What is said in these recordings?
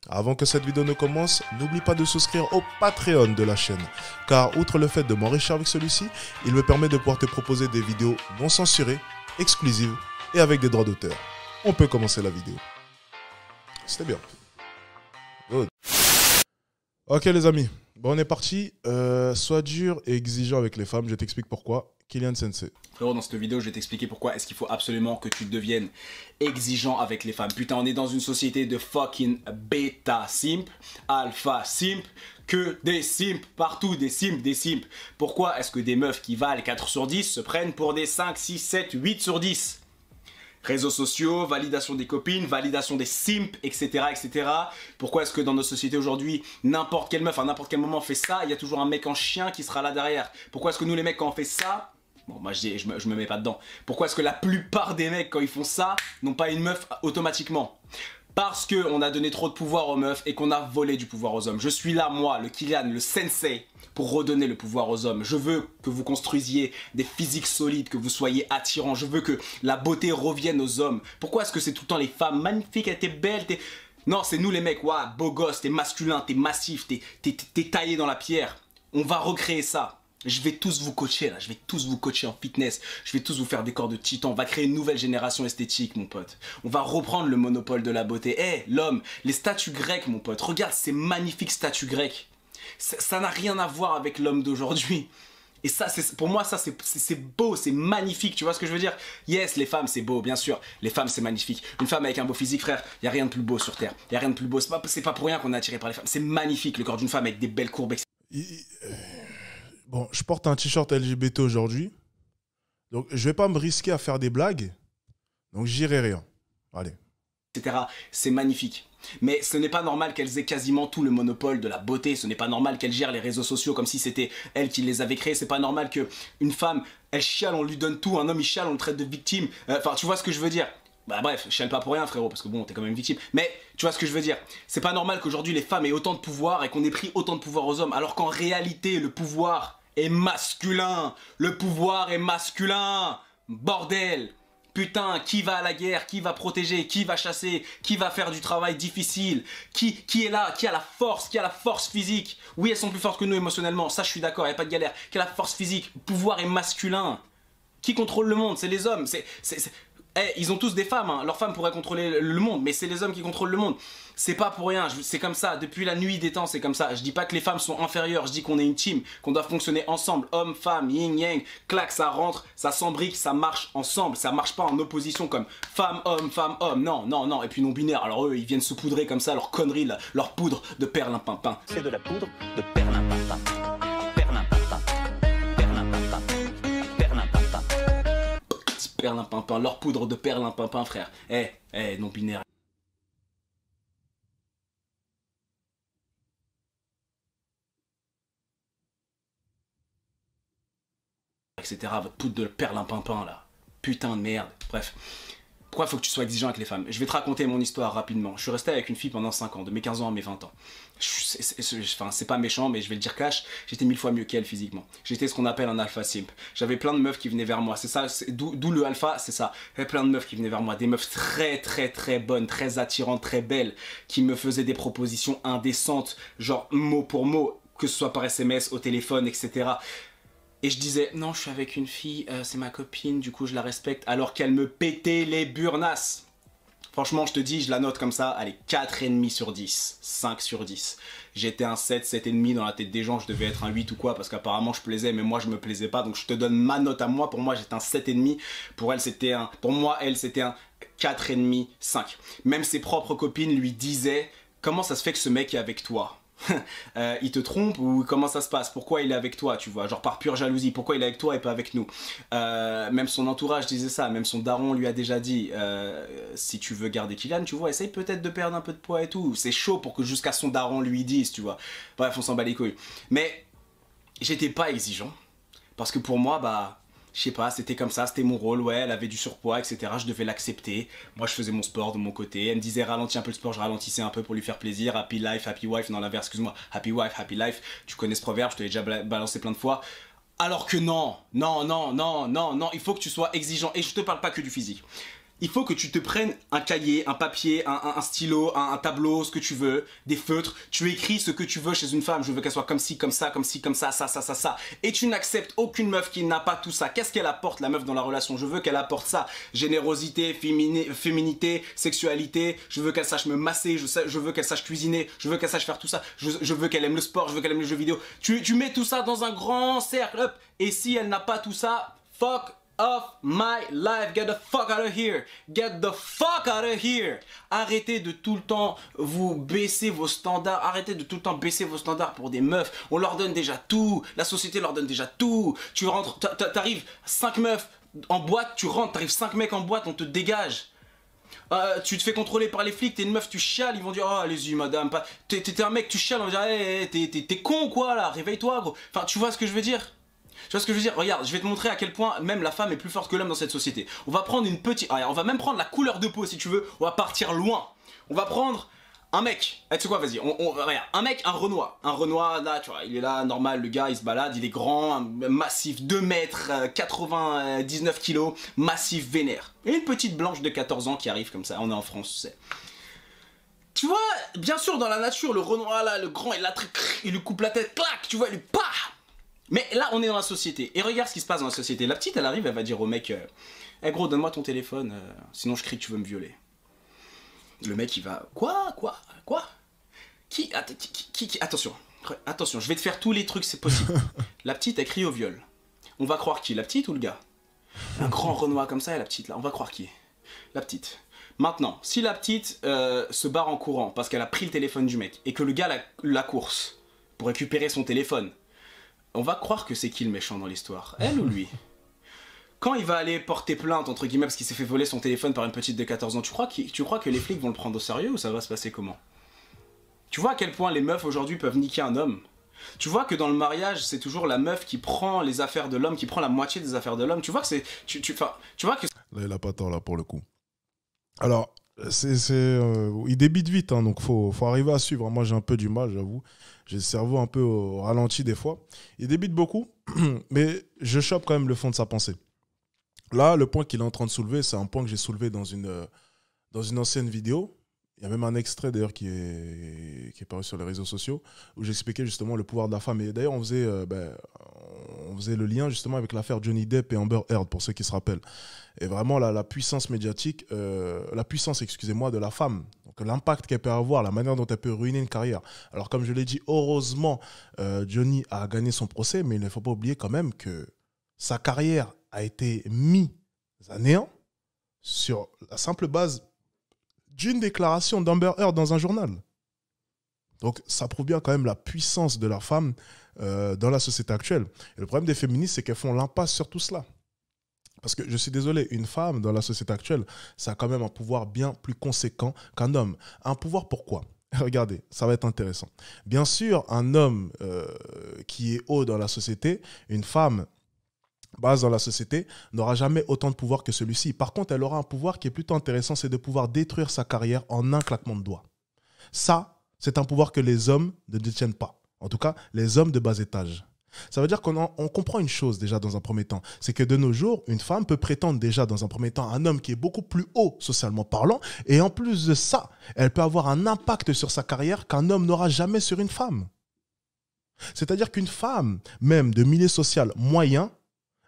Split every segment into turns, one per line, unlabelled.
Avant que cette vidéo ne commence, n'oublie pas de souscrire au Patreon de la chaîne, car outre le fait de m'enrichir avec celui-ci, il me permet de pouvoir te proposer des vidéos non censurées, exclusives et avec des droits d'auteur. On peut commencer la vidéo. C'était bien. Good. Ok les amis, bon on est parti. Sois dur et exigeant avec les femmes, je t'explique pourquoi. Kylian Sensei.
Frérot, dans cette vidéo, je vais t'expliquer pourquoi est-ce qu'il faut absolument que tu deviennes exigeant avec les femmes. Putain, on est dans une société de fucking bêta simp, alpha simp, que des simps, partout des simps, des simps. Pourquoi est-ce que des meufs qui valent 4 sur 10 se prennent pour des 5, 6, 7, 8 sur 10 ? Réseaux sociaux, validation des copines, validation des simps, etc. etc. Pourquoi est-ce que dans nos sociétés aujourd'hui, n'importe quelle meuf à n'importe quel moment fait ça, il y a toujours un mec en chien qui sera là derrière? Pourquoi est-ce que nous les mecs quand on fait ça, bon moi je me mets pas dedans, pourquoi est-ce que la plupart des mecs quand ils font ça, n'ont pas une meuf automatiquement? Parce qu'on a donné trop de pouvoir aux meufs et qu'on a volé du pouvoir aux hommes. Je suis là, moi, le Kylian, le sensei, pour redonner le pouvoir aux hommes. Je veux que vous construisiez des physiques solides, que vous soyez attirants. Je veux que la beauté revienne aux hommes. Pourquoi est-ce que c'est tout le temps les femmes magnifiques, t'es belle, t'es... Non, c'est nous les mecs, ouah, beau gosse, t'es masculin, t'es massif, t'es taillé dans la pierre. On va recréer ça. Je vais tous vous coacher là, je vais tous vous coacher en fitness, je vais tous vous faire des corps de titan, on va créer une nouvelle génération esthétique mon pote. On va reprendre le monopole de la beauté. Eh, l'homme, les statues grecques mon pote, regarde ces magnifiques statues grecques. Ça n'a rien à voir avec l'homme d'aujourd'hui. Et ça, pour moi, ça c'est beau, c'est magnifique, tu vois ce que je veux dire? Yes, les femmes c'est beau, bien sûr, les femmes c'est magnifique. Une femme avec un beau physique, frère, il n'y a rien de plus beau sur Terre. Il n'y a rien de plus beau, c'est pas pour rien qu'on est attiré par les femmes. C'est magnifique le corps d'une femme avec des belles courbes, etc.
Bon, je porte un t-shirt LGBT aujourd'hui, donc je vais pas me risquer à faire des blagues, donc j'irai rien. Allez.
C'est magnifique. Mais ce n'est pas normal qu'elles aient quasiment tout le monopole de la beauté, ce n'est pas normal qu'elles gèrent les réseaux sociaux comme si c'était elles qui les avaient créés, c'est pas normal qu'une femme, elle chiale, on lui donne tout, un homme il chiale, on le traite de victime, enfin tu vois ce que je veux dire? Bah bref, je chiale pas pour rien frérot, parce que bon, t'es quand même victime. Mais tu vois ce que je veux dire? C'est pas normal qu'aujourd'hui les femmes aient autant de pouvoir et qu'on ait pris autant de pouvoir aux hommes, alors qu'en réalité le pouvoir est masculin. Le pouvoir est masculin. Bordel. Putain, qui va à la guerre? Qui va protéger? Qui va chasser? Qui va faire du travail difficile? Qui est là? Qui a la force? Qui a la force physique? Oui, elles sont plus fortes que nous émotionnellement, ça je suis d'accord, y a pas de galère. Qui a la force physique? Le pouvoir est masculin. Qui contrôle le monde? C'est les hommes. Ils ont tous des femmes, hein. Leurs femmes pourraient contrôler le monde, mais c'est les hommes qui contrôlent le monde. C'est pas pour rien, c'est comme ça, depuis la nuit des temps c'est comme ça. Je dis pas que les femmes sont inférieures, je dis qu'on est une team, qu'on doit fonctionner ensemble, homme, femme, yin, yang, clac, ça rentre, ça s'embrique, ça marche ensemble, ça marche pas en opposition comme femme, homme, non, non, non, et puis non binaire. Alors eux, ils viennent saupoudrer comme ça leur connerie, là, leur poudre de perlimpinpin.
C'est de la poudre de perlimpinpin.
Perlimpinpin, leur poudre de perlimpinpin, frère. Non binaire. Etc. Votre poudre de perlimpinpin là. Putain de merde. Bref. Pourquoi il faut que tu sois exigeant avec les femmes? Je vais te raconter mon histoire rapidement. Je suis resté avec une fille pendant 5 ans, de mes 15 ans à mes 20 ans. Enfin, c'est pas méchant, mais je vais le dire cash, j'étais 1000 fois mieux qu'elle physiquement. J'étais ce qu'on appelle un alpha simp. J'avais plein de meufs qui venaient vers moi, c'est ça, d'où le alpha, c'est ça. J'avais plein de meufs qui venaient vers moi, des meufs très bonnes, très attirantes, très belles, qui me faisaient des propositions indécentes, genre mot pour mot, que ce soit par SMS, au téléphone, etc. Et je disais, non, je suis avec une fille, c'est ma copine, du coup je la respecte, alors qu'elle me pétait les burnasses. Franchement, je te dis, je la note comme ça, allez, 4,5 sur 10, 5 sur 10. J'étais un 7, 7,5 dans la tête des gens, je devais être un 8 ou quoi, parce qu'apparemment je plaisais, mais moi je me plaisais pas, donc je te donne ma note à moi, pour moi j'étais un 7,5, pour elle c'était un, pour moi elle c'était un 4,5, 5. Même ses propres copines lui disaient, comment ça se fait que ce mec est avec toi? Il te trompe ou comment ça se passe? Pourquoi il est avec toi, tu vois? Genre par pure jalousie, pourquoi il est avec toi et pas avec nous? Même son entourage disait ça, même son daron lui a déjà dit si tu veux garder Kylian, tu vois, essaye peut-être de perdre un peu de poids et tout. C'est chaud pour que jusqu'à son daron lui dise, tu vois. Bref, on s'en bat les couilles. Mais j'étais pas exigeant parce que pour moi, bah... je sais pas, c'était comme ça, c'était mon rôle, ouais, elle avait du surpoids, etc. Je devais l'accepter. Moi, je faisais mon sport de mon côté. Elle me disait ralentis un peu le sport, je ralentissais un peu pour lui faire plaisir. Happy life, happy wife, non, l'inverse, excuse-moi. Happy wife, happy life. Tu connais ce proverbe, je te l'ai déjà balancé plein de fois. Alors que non, non, non, non, non, non, il faut que tu sois exigeant. Et je te parle pas que du physique. il faut que tu te prennes un cahier, un papier, un stylo, un tableau, ce que tu veux, des feutres. Tu écris ce que tu veux chez une femme. Je veux qu'elle soit comme ci, comme ça, comme ci, comme ça. Et tu n'acceptes aucune meuf qui n'a pas tout ça. Qu'est-ce qu'elle apporte, la meuf, dans la relation? Je veux qu'elle apporte ça. Générosité, féminité, sexualité. Je veux qu'elle sache me masser. Je veux qu'elle sache cuisiner. Je veux qu'elle sache faire tout ça. Je veux qu'elle aime le sport. Je veux qu'elle aime les jeux vidéo. Tu mets tout ça dans un grand cercle. Hop. Et si elle n'a pas tout ça, fuck off my life, get the fuck out of here, get the fuck out of here. Arrêtez de tout le temps vous baisser vos standards, arrêtez de tout le temps baisser vos standards pour des meufs. On leur donne déjà tout, la société leur donne déjà tout. Tu rentres, t'arrives 5 meufs en boîte, tu rentres, t'arrives 5 mecs en boîte, on te dégage. Tu te fais contrôler par les flics, t'es une meuf, tu chiales, ils vont dire oh allez-y madame, t'es un mec, tu chiales, on va dire hey, t'es con quoi là, réveille-toi gros. Enfin tu vois ce que je veux dire? Tu vois ce que je veux dire? Regarde, je vais te montrer à quel point même la femme est plus forte que l'homme dans cette société. On va prendre une petite... on va même prendre la couleur de peau si tu veux. On va partir loin. On va prendre un mec. Tu sais quoi, vas-y. Regarde, un mec, un Renoir. Un Renoir, là, tu vois, il est là, normal, le gars, il se balade, il est grand, massif, 2 mètres, 99 kilos, massif, vénère. Et une petite blanche de 14 ans qui arrive comme ça. On est en France, tu sais. Tu vois, bien sûr, dans la nature, le Renoir, là, le grand, il lui coupe la tête, clac, tu vois, il lui pah. Mais là, on est dans la société. Et regarde ce qui se passe dans la société. La petite, elle arrive, elle va dire au mec hey gros, donne-moi ton téléphone, sinon je crie que tu veux me violer. Le mec, il va... Quoi? Qui? Attention, je vais te faire tous les trucs, c'est possible. La petite, elle crie au viol. On va croire qui? La petite ou le gars? Un grand Renoir comme ça, et la petite, là, on va croire qui? La petite. Maintenant, si la petite se barre en courant parce qu'elle a pris le téléphone du mec et que le gars la course pour récupérer son téléphone, on va croire que c'est qui le méchant dans l'histoire? Elle ou lui? Quand il va aller porter plainte, entre guillemets, parce qu'il s'est fait voler son téléphone par une petite de 14 ans, tu crois que les flics vont le prendre au sérieux ou ça va se passer comment? Tu vois à quel point les meufs aujourd'hui peuvent niquer un homme? Tu vois que dans le mariage, c'est toujours la meuf qui prend les affaires de l'homme, qui prend la moitié des affaires de l'homme. Tu vois que c'est... Tu vois que...
Là, il a pas tort, là, pour le coup. Alors, il débite vite, hein, donc faut arriver à suivre. Moi, j'ai un peu du mal, j'avoue. J'ai le cerveau un peu au ralenti des fois. Il débite beaucoup, mais je chope quand même le fond de sa pensée. Là, le point qu'il est en train de soulever, c'est un point que j'ai soulevé dans une ancienne vidéo. Il y a même un extrait d'ailleurs qui est paru sur les réseaux sociaux où j'expliquais justement le pouvoir de la femme. Et d'ailleurs, on faisait le lien justement avec l'affaire Johnny Depp et Amber Heard, pour ceux qui se rappellent. Et vraiment, la puissance médiatique, excusez-moi, de la femme. Donc l'impact qu'elle peut avoir, la manière dont elle peut ruiner une carrière. Alors comme je l'ai dit, heureusement, Johnny a gagné son procès, mais il ne faut pas oublier quand même que sa carrière a été mise à néant sur la simple base d'une déclaration d'Amber Heard dans un journal. Donc ça prouve bien quand même la puissance de la femme dans la société actuelle. Et le problème des féministes, c'est qu'elles font l'impasse sur tout cela. Parce que je suis désolé, une femme dans la société actuelle, ça a quand même un pouvoir bien plus conséquent qu'un homme. Un pouvoir pourquoi? Regardez, ça va être intéressant. Bien sûr, un homme qui est haut dans la société, une femme basse dans la société, n'aura jamais autant de pouvoir que celui-ci. Par contre, elle aura un pouvoir qui est plutôt intéressant, c'est de pouvoir détruire sa carrière en un claquement de doigts. Ça, c'est un pouvoir que les hommes ne détiennent pas. En tout cas, les hommes de bas étage. Ça veut dire qu'on comprend une chose déjà dans un premier temps, c'est que de nos jours, une femme peut prétendre déjà dans un premier temps à un homme qui est beaucoup plus haut socialement parlant, et en plus de ça, elle peut avoir un impact sur sa carrière qu'un homme n'aura jamais sur une femme. C'est-à-dire qu'une femme, même de milieu social moyen,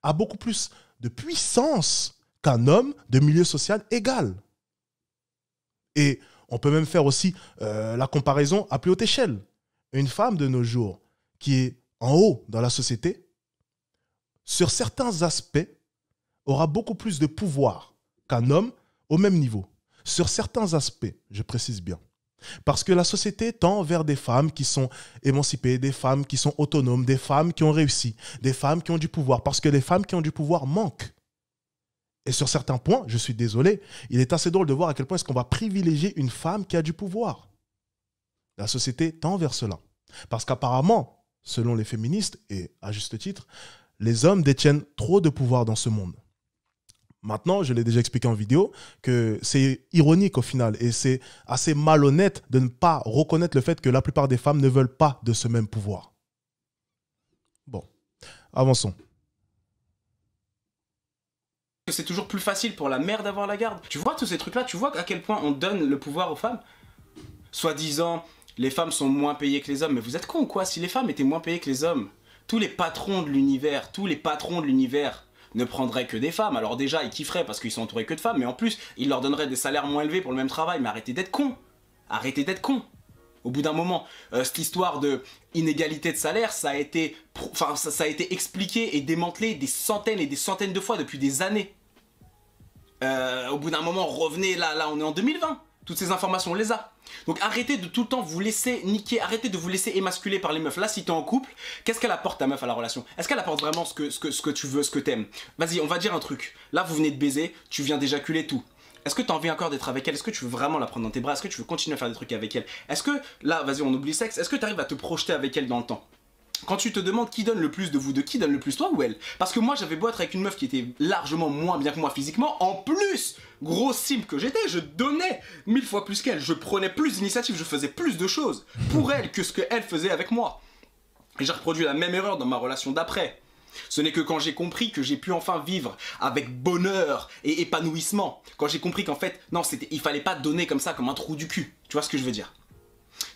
a beaucoup plus de puissance qu'un homme de milieu social égal. Et on peut même faire aussi la comparaison à plus haute échelle. Une femme de nos jours qui est en haut dans la société, sur certains aspects, aura beaucoup plus de pouvoir qu'un homme au même niveau. Sur certains aspects, je précise bien. Parce que la société tend vers des femmes qui sont émancipées, des femmes qui sont autonomes, des femmes qui ont réussi, des femmes qui ont du pouvoir. Parce que les femmes qui ont du pouvoir manquent. Et sur certains points, je suis désolé, il est assez drôle de voir à quel point est-ce qu'on va privilégier une femme qui a du pouvoir. La société tend vers cela. Parce qu'apparemment, selon les féministes, et à juste titre, les hommes détiennent trop de pouvoir dans ce monde. Maintenant, je l'ai déjà expliqué en vidéo, que c'est ironique au final et c'est assez malhonnête de ne pas reconnaître le fait que la plupart des femmes ne veulent pas de ce même pouvoir. Bon, avançons.
que c'est toujours plus facile pour la mère d'avoir la garde. Tu vois tous ces trucs-là, tu vois à quel point on donne le pouvoir aux femmes. Soi-disant, les femmes sont moins payées que les hommes. Mais vous êtes cons ou quoi? Si les femmes étaient moins payées que les hommes, tous les patrons de l'univers, ne prendraient que des femmes. Alors déjà, ils kifferaient parce qu'ils sont entourés que de femmes, mais en plus, ils leur donneraient des salaires moins élevés pour le même travail. Mais arrêtez d'être cons. Arrêtez d'être cons. Au bout d'un moment, cette histoire de inégalité de salaire, ça a été expliqué et démantelé des centaines et des centaines de fois depuis des années. Au bout d'un moment, revenez, là on est en 2020. Toutes ces informations, on les a. Donc arrêtez de tout le temps vous laisser niquer, arrêtez de vous laisser émasculer par les meufs. Là, si t'es en couple, qu'est-ce qu'elle apporte ta meuf à la relation? Est-ce qu'elle apporte vraiment ce que tu veux, ce que t'aimes? Vas-y, on va dire un truc. Là, vous venez de baiser, tu viens d'éjaculer tout. Est-ce que tu as envie encore d'être avec elle? Est-ce que tu veux vraiment la prendre dans tes bras? Est-ce que tu veux continuer à faire des trucs avec elle? Est-ce que, là, vas-y, on oublie le sexe, est-ce que tu arrives à te projeter avec elle dans le temps? Quand tu te demandes qui donne le plus de vous deux, qui donne le plus, toi ou elle? Parce que moi, j'avais beau être avec une meuf qui était largement moins bien que moi physiquement, en plus, gros simple que j'étais, je donnais 1000 fois plus qu'elle, je prenais plus d'initiatives, je faisais plus de choses pour elle que ce qu'elle faisait avec moi. Et j'ai reproduit la même erreur dans ma relation d'après. Ce n'est que quand j'ai compris que j'ai pu enfin vivre avec bonheur et épanouissement, quand j'ai compris qu'en fait, non, il fallait pas donner comme ça, comme un trou du cul. Tu vois ce que je veux dire?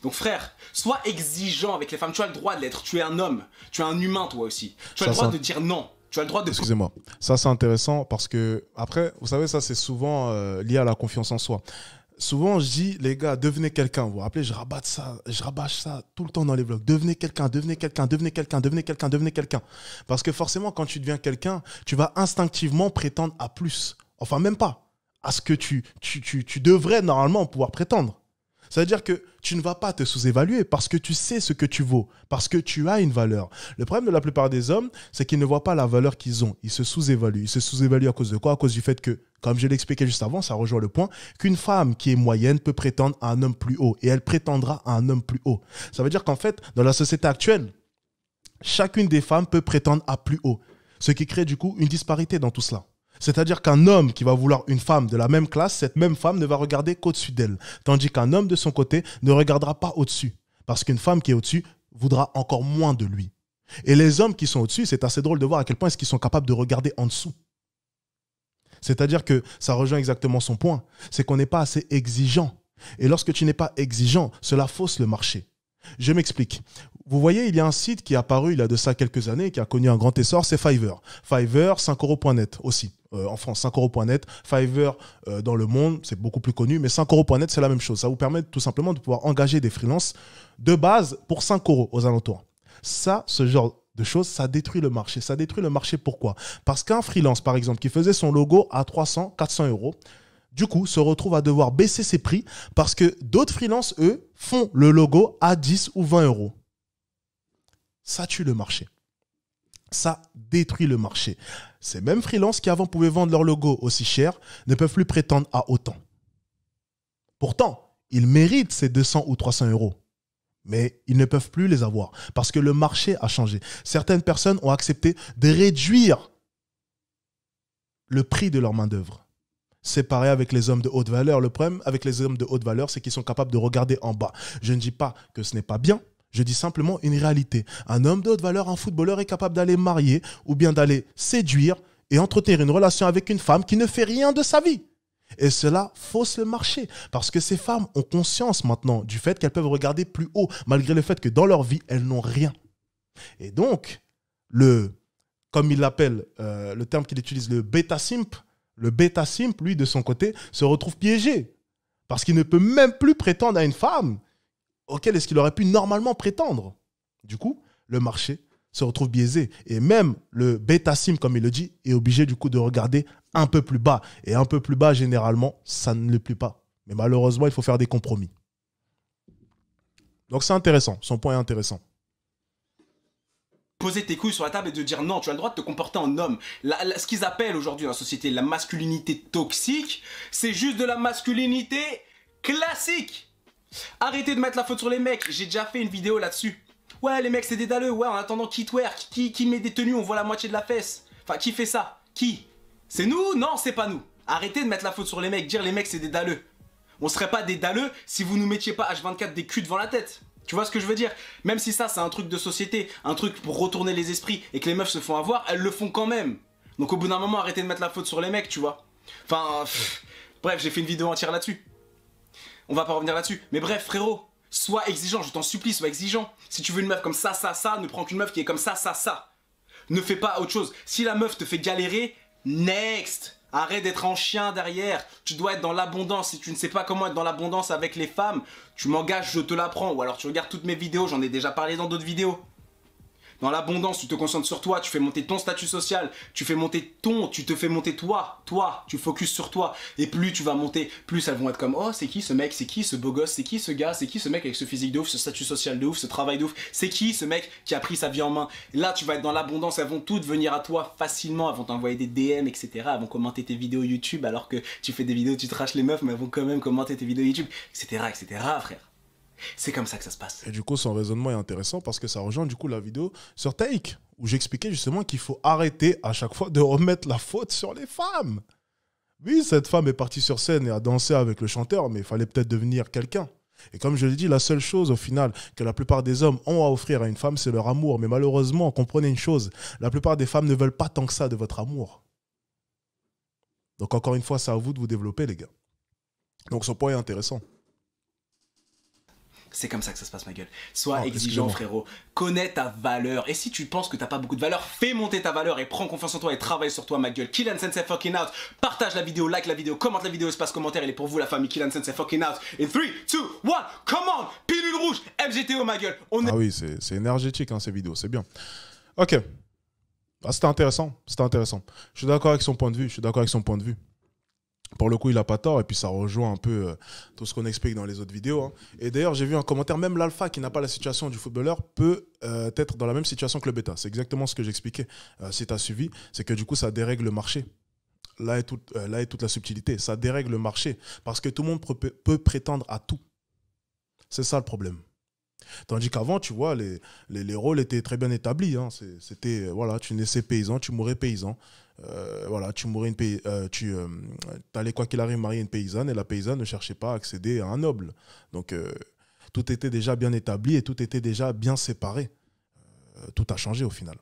Donc frère, sois exigeant avec les femmes, tu as le droit de l'être, tu es un homme, tu es un humain toi aussi. Tu as le droit de dire non, tu as le droit de...
Excusez-moi, ça c'est intéressant parce que, après, vous savez, ça c'est souvent lié à la confiance en soi. Souvent, je dis, les gars, devenez quelqu'un. Vous vous rappelez, je rabâche ça tout le temps dans les vlogs. Devenez quelqu'un, devenez quelqu'un, devenez quelqu'un, devenez quelqu'un, devenez quelqu'un. Parce que forcément, quand tu deviens quelqu'un, tu vas instinctivement prétendre à plus. Enfin, même pas à ce que tu devrais normalement pouvoir prétendre. Ça veut dire que tu ne vas pas te sous-évaluer parce que tu sais ce que tu vaux, parce que tu as une valeur. Le problème de la plupart des hommes, c'est qu'ils ne voient pas la valeur qu'ils ont. Ils se sous-évaluent. Ils se sous-évaluent à cause de quoi? À cause du fait que, comme je l'expliquais juste avant, ça rejoint le point, qu'une femme qui est moyenne peut prétendre à un homme plus haut et elle prétendra à un homme plus haut. Ça veut dire qu'en fait, dans la société actuelle, chacune des femmes peut prétendre à plus haut, ce qui crée du coup une disparité dans tout cela. C'est-à-dire qu'un homme qui va vouloir une femme de la même classe, cette même femme ne va regarder qu'au-dessus d'elle. Tandis qu'un homme de son côté ne regardera pas au-dessus. Parce qu'une femme qui est au-dessus voudra encore moins de lui. Et les hommes qui sont au-dessus, c'est assez drôle de voir à quel point est-ce qu'ils sont capables de regarder en dessous. C'est-à-dire que ça rejoint exactement son point. C'est qu'on n'est pas assez exigeant. Et lorsque tu n'es pas exigeant, cela fausse le marché. Je m'explique. Vous voyez, il y a un site qui est apparu il y a de ça quelques années, qui a connu un grand essor, c'est Fiverr. Fiverr, 5euros.net aussi. En France, 5euros.net. Fiverr, dans le monde, c'est beaucoup plus connu, mais 5euros.net, c'est la même chose. Ça vous permet tout simplement de pouvoir engager des freelances de base pour 5 euros aux alentours. Ça, ce genre de choses, ça détruit le marché. Ça détruit le marché, pourquoi? Parce qu'un freelance, par exemple, qui faisait son logo à 300, 400 euros, du coup, se retrouve à devoir baisser ses prix parce que d'autres freelances, eux, font le logo à 10 ou 20 euros. Ça tue le marché. Ça détruit le marché. Ces mêmes freelances qui avant pouvaient vendre leur logo aussi cher ne peuvent plus prétendre à autant. Pourtant, ils méritent ces 200 ou 300 euros. Mais ils ne peuvent plus les avoir parce que le marché a changé. Certaines personnes ont accepté de réduire le prix de leur main-d'œuvre. C'est pareil avec les hommes de haute valeur. Le problème avec les hommes de haute valeur, c'est qu'ils sont capables de regarder en bas. Je ne dis pas que ce n'est pas bien. Je dis simplement une réalité. Un homme de haute valeur, un footballeur est capable d'aller marier ou bien d'aller séduire et entretenir une relation avec une femme qui ne fait rien de sa vie. Et cela fausse le marché parce que ces femmes ont conscience maintenant du fait qu'elles peuvent regarder plus haut malgré le fait que dans leur vie, elles n'ont rien. Et donc, comme il l'appelle, le terme qu'il utilise, le bêta-simp, lui, de son côté, se retrouve piégé parce qu'il ne peut même plus prétendre à une femme auquel est-ce qu'il aurait pu normalement prétendre. Du coup, le marché se retrouve biaisé. Et même le bêta-sim, comme il le dit, est obligé du coup de regarder un peu plus bas. Et un peu plus bas, généralement, ça ne le plaît pas. Mais malheureusement, il faut faire des compromis. Donc c'est intéressant. Son point est intéressant.
Poser tes couilles sur la table et de dire non, tu as le droit de te comporter en homme. Ce qu'ils appellent aujourd'hui dans la société la masculinité toxique, c'est juste de la masculinité classique. Arrêtez de mettre la faute sur les mecs, j'ai déjà fait une vidéo là-dessus. Ouais, les mecs c'est des dalleux, ouais, en attendant qui twerk, qui met des tenues, on voit la moitié de la fesse. Enfin, qui fait ça? Qui? C'est nous? Non, c'est pas nous. Arrêtez de mettre la faute sur les mecs, dire les mecs c'est des dalleux. On serait pas des dalleux si vous nous mettiez pas H24 des culs devant la tête. Tu vois ce que je veux dire? Même si ça c'est un truc de société, un truc pour retourner les esprits et que les meufs se font avoir, elles le font quand même. Donc au bout d'un moment, arrêtez de mettre la faute sur les mecs, tu vois. Enfin, bref, j'ai fait une vidéo entière là-dessus. On va pas revenir là-dessus. Mais bref, frérot, sois exigeant, je t'en supplie, sois exigeant. Si tu veux une meuf comme ça, ne prends qu'une meuf qui est comme ça. Ne fais pas autre chose. Si la meuf te fait galérer, next. Arrête d'être en chien derrière. Tu dois être dans l'abondance. Si tu ne sais pas comment être dans l'abondance avec les femmes, tu m'engages, je te l'apprends. Ou alors tu regardes toutes mes vidéos, j'en ai déjà parlé dans d'autres vidéos. Dans l'abondance, tu te concentres sur toi, tu fais monter ton statut social, tu te fais monter toi, tu focuses sur toi. Et plus tu vas monter, plus elles vont être comme, oh c'est qui ce mec, c'est qui ce beau gosse, c'est qui ce gars, c'est qui ce mec avec ce physique de ouf, ce statut social de ouf, ce travail de ouf, c'est qui ce mec qui a pris sa vie en main. Et là tu vas être dans l'abondance, elles vont toutes venir à toi facilement, elles vont t'envoyer des DM, etc. Elles vont commenter tes vidéos YouTube alors que tu fais des vidéos, tu trash les meufs, mais elles vont quand même commenter tes vidéos YouTube, etc. frère. C'est comme ça que ça se passe.
Et du coup, son raisonnement est intéressant parce que ça rejoint du coup la vidéo sur Take, où j'expliquais justement qu'il faut arrêter à chaque fois de remettre la faute sur les femmes. Oui, cette femme est partie sur scène et a dansé avec le chanteur, mais il fallait peut-être devenir quelqu'un. Et comme je l'ai dit, la seule chose au final que la plupart des hommes ont à offrir à une femme, c'est leur amour. Mais malheureusement, comprenez une chose, la plupart des femmes ne veulent pas tant que ça de votre amour. Donc encore une fois, c'est à vous de vous développer, les gars. Donc son point est intéressant.
C'est comme ça que ça se passe, ma gueule. Sois exigeant, frérot. Connais ta valeur. Et si tu penses que t'as pas beaucoup de valeur, fais monter ta valeur et prends confiance en toi et travaille sur toi, ma gueule. Killan Sensei fucking out. Partage la vidéo, like la vidéo, commente la vidéo, espace commentaire. Elle est pour vous, la famille Killan Sensei fucking out. In 3, 2, 1, come on. Pilule rouge, MGTO, ma gueule.
Ah oui, c'est énergétique, hein, ces vidéos, c'est bien. Ok. Ah, c'était intéressant, c'était intéressant. Je suis d'accord avec son point de vue, Pour le coup, il n'a pas tort, et puis ça rejoint un peu tout ce qu'on explique dans les autres vidéos. Hein. Et d'ailleurs, j'ai vu un commentaire, même l'alpha qui n'a pas la situation du footballeur peut être dans la même situation que le bêta. C'est exactement ce que j'expliquais, si tu as suivi, c'est que du coup, ça dérègle le marché. Là est toute la subtilité, ça dérègle le marché, parce que tout le monde peut prétendre à tout. C'est ça le problème. Tandis qu'avant, tu vois, les rôles étaient très bien établis. Hein. C'était, voilà, tu naissais paysan, tu mourais paysan. Voilà, tu mourais tu allais quoi qu'il arrive marier une paysanne et la paysanne ne cherchait pas à accéder à un noble. Donc, tout était déjà bien établi et tout était déjà bien séparé. Tout a changé au final.